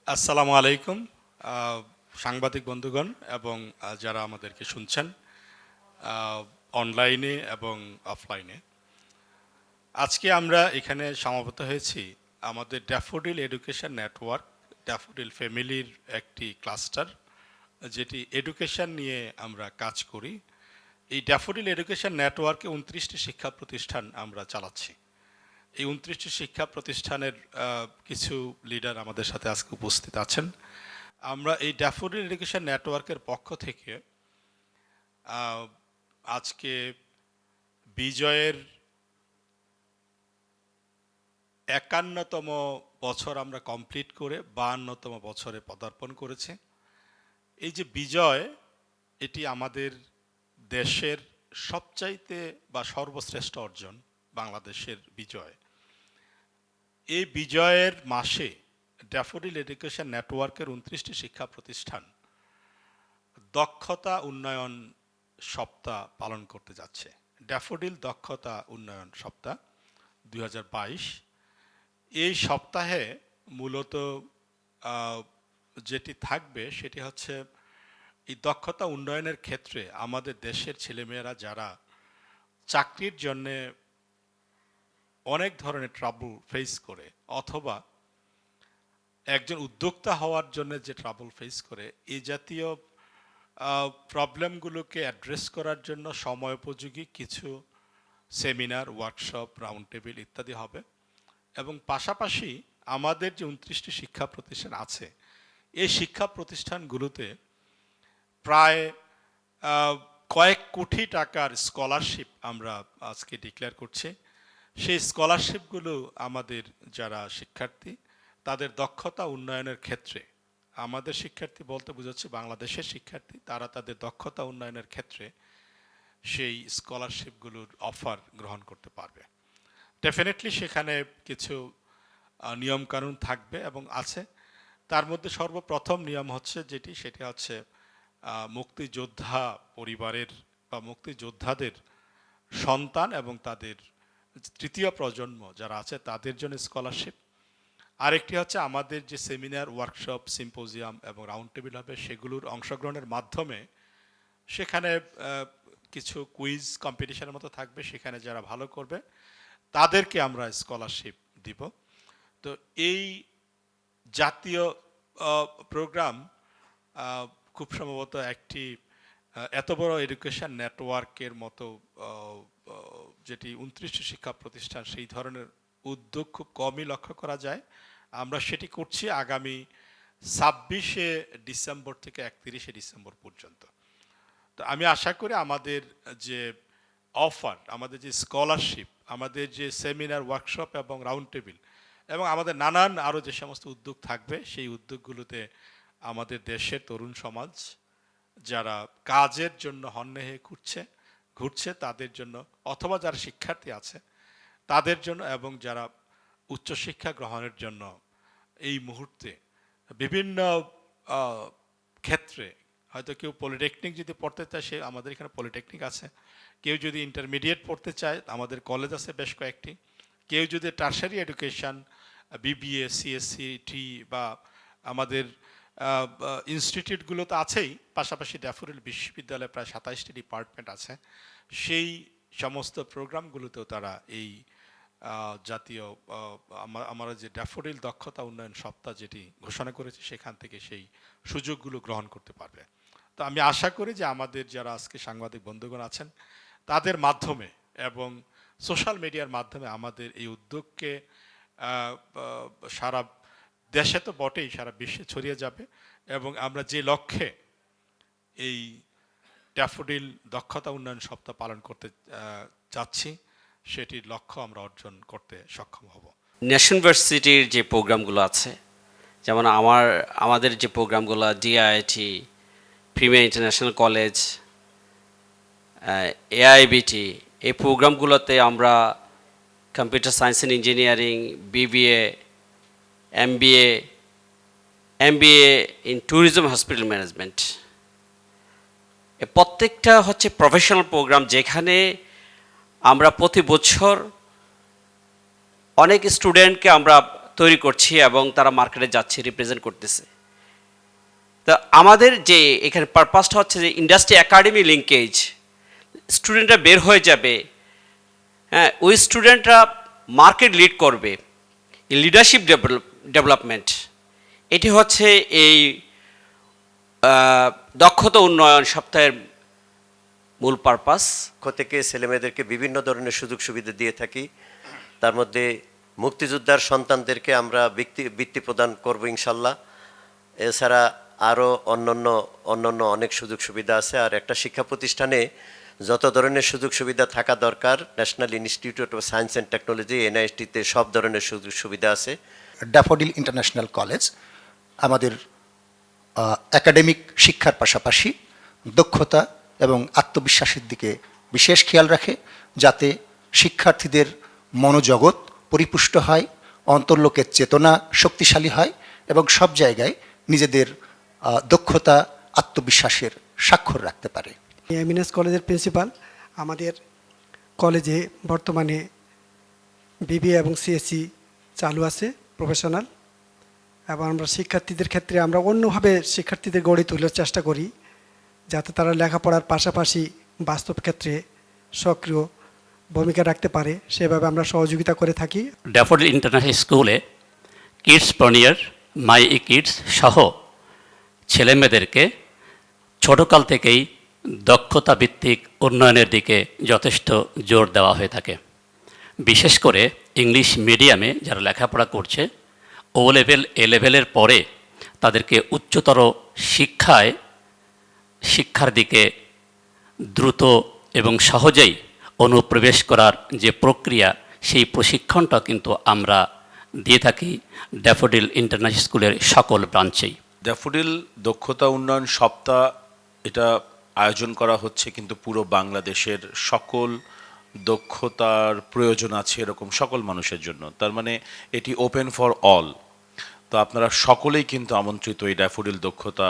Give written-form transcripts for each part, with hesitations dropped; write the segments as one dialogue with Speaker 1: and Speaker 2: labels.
Speaker 1: আসসালামু আলাইকুম সাংবাদিক বন্ধুগণ এবং যারা আমাদেরকে শুনছেন অনলাইনে এবং অফলাইনে। আজকে আমরা এখানে সমাবেত হয়েছি আমাদের ড্যাফোডিল এডুকেশন নেটওয়ার্ক, ড্যাফোডিল ফ্যামিলির একটি ক্লাস্টার, যেটি এডুকেশন নিয়ে আমরা কাজ করি। এই ড্যাফোডিল এডুকেশন নেটওয়ার্কে 29টি শিক্ষা প্রতিষ্ঠান আমরা চালাচ্ছি। এই 29টি শিক্ষা প্রতিষ্ঠানের কিছু লিডার আমাদের সাথে আজকে উপস্থিত আছেন। আমরা এই ড্যাফোডিল এডুকেশন নেটওয়ার্কের পক্ষ থেকে আজকে বিজয়ের 51তম বছর আমরা কমপ্লিট করে 52তম বছরে পদার্পণ করেছি। এই যে বিজয়, এটি আমাদের দেশের সবচাইতে বা সর্বশ্রেষ্ঠ অর্জন, বাংলাদেশের বিজয়। এই বিজয়ের মাসে ড্যাফোডিল এডুকেশন নেটওয়ার্কের 29টি শিক্ষা প্রতিষ্ঠান দক্ষতা উন্নয়ন সপ্তাহ পালন করতে যাচ্ছে। ড্যাফোডিল দক্ষতা উন্নয়ন সপ্তাহ 2022। এই সপ্তাহে মূলত যেটি থাকবে সেটি হচ্ছে এই দক্ষতা উন্নয়নের ক্ষেত্রে আমাদের দেশের ছেলেমেয়েরা যারা চাকরির জন্যে অনেক ধরনের ট্রাবল ফেস করে, অথবা একজন উদ্যোক্তা হওয়ার জন্য যে ট্রাবল ফেস করে, এই জাতীয় প্রবলেমগুলোকে অ্যাড্রেস করার জন্য সময়োপযোগী কিছু সেমিনার, ওয়ার্কশপ, রাউন্ড টেবিল ইত্যাদি হবে। এবং পাশাপাশি আমাদের যে 29টি শিক্ষা প্রতিষ্ঠান আছে, এই শিক্ষা প্রতিষ্ঠানগুলোতে প্রায় কয়েক কোটি টাকার স্কলারশিপ আমরা আজকে ডিক্লেয়ার করছি। সেই স্কলারশিপগুলো আমাদের যারা শিক্ষার্থী, তাদের দক্ষতা উন্নয়নের ক্ষেত্রে, আমাদের শিক্ষার্থী বলতে বোঝাচ্ছে বাংলাদেশের শিক্ষার্থী, তারা তাদের দক্ষতা উন্নয়নের ক্ষেত্রে সেই স্কলারশিপগুলোর অফার গ্রহণ করতে পারবে। ডেফিনেটলি সেখানে কিছু নিয়মকানুন থাকবে এবং আছে। তার মধ্যে সর্বপ্রথম নিয়ম হচ্ছে সেটি হচ্ছে মুক্তিযোদ্ধা পরিবারের বা মুক্তিযোদ্ধাদের সন্তান এবং তাদের তৃতীয় প্রজন্ম যারা আছে তাদের জন্য স্কলারশিপ। আরেকটি হচ্ছে আমাদের যে সেমিনার, ওয়ার্কশপ, সিম্পোজিয়াম এবং রাউন্ড টেবিল হবে, সেগুলোর অংশগ্রহণের মাধ্যমে সেখানে কিছু কুইজ কম্পিটিশনের মতো থাকবে। সেখানে যারা ভালো করবে তাদেরকে আমরা স্কলারশিপ দিব। তো এই জাতীয় প্রোগ্রাম খুব সম্ভবত একটি এত বড় এডুকেশন নেটওয়ার্কের মতো, যেটি 29টি শিক্ষা প্রতিষ্ঠান, সেই ধরনের উদ্যোগ খুব কমই লক্ষ্য করা যায়। আমরা সেটি করছি আগামী 26শে ডিসেম্বর থেকে 31শে ডিসেম্বর পর্যন্ত। তো আমি আশা করি আমাদের যে অফার, আমাদের যে স্কলারশিপ, আমাদের যে সেমিনার, ওয়ার্কশপ এবং রাউন্ড টেবিল এবং আমাদের নানান আরও যে সমস্ত উদ্যোগ থাকবে, সেই উদ্যোগগুলোতে আমাদের দেশের তরুণ সমাজ যারা কাজের জন্য হন্যে ঘুরছে তাদের জন্য, অথবা যারা শিক্ষার্থী আছে তাদের জন্য, এবং যারা উচ্চশিক্ষা গ্রহণের জন্য এই মুহূর্তে বিভিন্ন ক্ষেত্রে, হয়তো কেউ পলিটেকনিক যদি পড়তে চায়, সে আমাদের এখানে পলিটেকনিক আছে। কেউ যদি ইন্টারমিডিয়েট পড়তে চায়, আমাদের কলেজ আছে বেশ কয়েকটি। কেউ যদি টারশারি এডুকেশন, বিবিএ, সিএসসি, টি বা আমাদের ইনস্টিটিউটগুলো তো আছেই, পাশাপাশি ড্যাফোডিল বিশ্ববিদ্যালয়ে প্রায় 27টি ডিপার্টমেন্ট আছে। সেই সমস্ত প্রোগ্রামগুলোতেও তারা এই জাতীয় আমরা যে ড্যাফোডিল দক্ষতা উন্নয়ন সপ্তাহ যেটি ঘোষণা করেছি, সেখান থেকে সেই সুযোগগুলো গ্রহণ করতে পারবে। তো আমি আশা করি যে আমাদের যারা আজকে সাংবাদিক বন্ধুগণ আছেন, তাদের মাধ্যমে এবং সোশ্যাল মিডিয়ার মাধ্যমে আমাদের এই উদ্যোগকে সারা দেশে তো বটেই, সারা বিশ্বে ছড়িয়ে যাবে। এবং আমরা যে লক্ষ্যে এই ড্যাফোডিল দক্ষতা উন্নয়ন সপ্তাহ পালন করতে চাচ্ছি, সেটির লক্ষ্য আমরা অর্জন করতে সক্ষম হব।
Speaker 2: ন্যাশনাল ইউনিভার্সিটির যে প্রোগ্রামগুলো আছে, যেমন আমাদের যে প্রোগ্রামগুলো ডিআইআইটি, প্রিমিয়ার ইন্টারন্যাশনাল কলেজ, এআইবিটি, এই প্রোগ্রামগুলোতে আমরা computer science and engineering, BBA, MBA in tourism hospital management, প্রত্যেকটা হচ্ছে প্রফেশনাল প্রোগ্রাম, যেখানে আমরা প্রতি বছর অনেক স্টুডেন্টকে আমরা তৈরি করছি এবং তারা মার্কেটে যাচ্ছে, রিপ্রেজেন্ট করতেছে। তা আমাদের যে এখানে পারপাসটা হচ্ছে যে ইন্ডাস্ট্রি একাডেমি লিঙ্কেজ, স্টুডেন্টরা বের হয়ে যাবে, হ্যাঁ, ওই স্টুডেন্টরা মার্কেট লিড করবে, লিডারশিপ ডেভেলপমেন্ট, এটি হচ্ছে এই দক্ষতা উন্নয়ন সপ্তাহের মূল পারপাস।
Speaker 3: থেকে ছেলেমেয়েদেরকে বিভিন্ন ধরনের সুযোগ সুবিধা দিয়ে থাকি। তার মধ্যে মুক্তিযোদ্ধার সন্তানদেরকে আমরা বৃত্তি প্রদান করব ইনশাল্লাহ। এছাড়া আরও অন্যান্য অনেক সুযোগ সুবিধা আছে। আর একটা শিক্ষা প্রতিষ্ঠানে যত ধরনের সুযোগ সুবিধা থাকা দরকার, National Institute of Science and Technology এনআইএসটিতে সব ধরনের সুযোগ সুবিধা আছে।
Speaker 4: ড্যাফোডিল ইন্টারন্যাশনাল কলেজ আমাদের একাডেমিক শিক্ষার পাশাপাশি দক্ষতা এবং আত্মবিশ্বাসের দিকে বিশেষ খেয়াল রাখে, যাতে শিক্ষার্থীদের মনোজগৎ পরিপুষ্ট হয়, অন্তর্লোকের চেতনা শক্তিশালী হয় এবং সব জায়গায় নিজেদের দক্ষতা আত্মবিশ্বাসের স্বাক্ষর রাখতে পারে।
Speaker 5: এমএনএস কলেজের প্রিন্সিপাল। আমাদের কলেজে বর্তমানে বিবিএ এবং সিএসসি চালু আছে, প্রফেশনাল, এবং আমরা শিক্ষার্থীদের ক্ষেত্রে আমরা অন্যভাবে শিক্ষার্থীদের গড়ে তোলার চেষ্টা করি, যাতে তারা লেখাপড়ার পাশাপাশি বাস্তব ক্ষেত্রে সক্রিয় ভূমিকা রাখতে পারে, সেভাবে আমরা সহযোগিতা করে থাকি।
Speaker 6: ড্যাফোডিল ইন্টারন্যাশনাল স্কুলে কিডস প্রনিয়ার, মাই ই কিডস সহ ছেলেমেয়েদেরকে ছোটকাল থেকেই দক্ষতা ভিত্তিক উন্নয়নের দিকে যথেষ্ট জোর দেওয়া হয়ে থাকে। বিশেষ করে ইংলিশ মিডিয়ামে যারা লেখাপড়া করছে, ও লেভেল এ লেভেলের পরে তাদেরকে উচ্চতর শিক্ষার দিকে দ্রুত এবং সহজেই অনুপ্রবেশ করার যে প্রক্রিয়া, সেই প্রশিক্ষণটা কিন্তু আমরা দিয়ে থাকি ড্যাফোডিল ইন্টারন্যাশনাল স্কুলের সকল ব্রাঞ্চেই।
Speaker 7: ড্যাফোডিল দক্ষতা উন্নয়ন সপ্তাহ এটা আয়োজন করা হচ্ছে কিন্তু পুরো বাংলাদেশের সকল দক্ষতার প্রয়োজন আছে এরকম সকল মানুষের জন্য। তার মানে এটি ওপেন ফর অল। তো আপনারা সকলেই কিন্তু আমন্ত্রিত এই ড্যাফোডিল দক্ষতা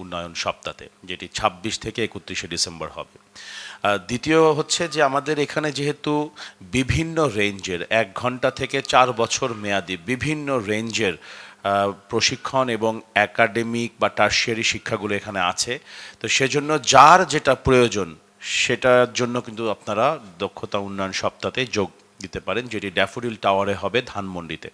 Speaker 7: উন্নয়ন সপ্তাহে, যেটি 26 থেকে 31 ডিসেম্বর হবে। দ্বিতীয় হচ্ছে যে আমাদের এখানে যেহেতু বিভিন্ন রেঞ্জের 1 ঘন্টা থেকে 4 বছর মেয়াদি বিভিন্ন রেঞ্জের প্রশিক্ষণ এবং একাডেমিক বা টার্সিয়ারি শিক্ষাগুলো এখানে আছে, তো সেজন্য যার যেটা প্রয়োজন সেটার জন্য কিন্তু আপনারা দক্ষতা উন্নয়ন সপ্তাহে যোগ দিতে পারেন, যেটি ড্যাফোডিল টাওয়ারে হবে ধানমন্ডিতে।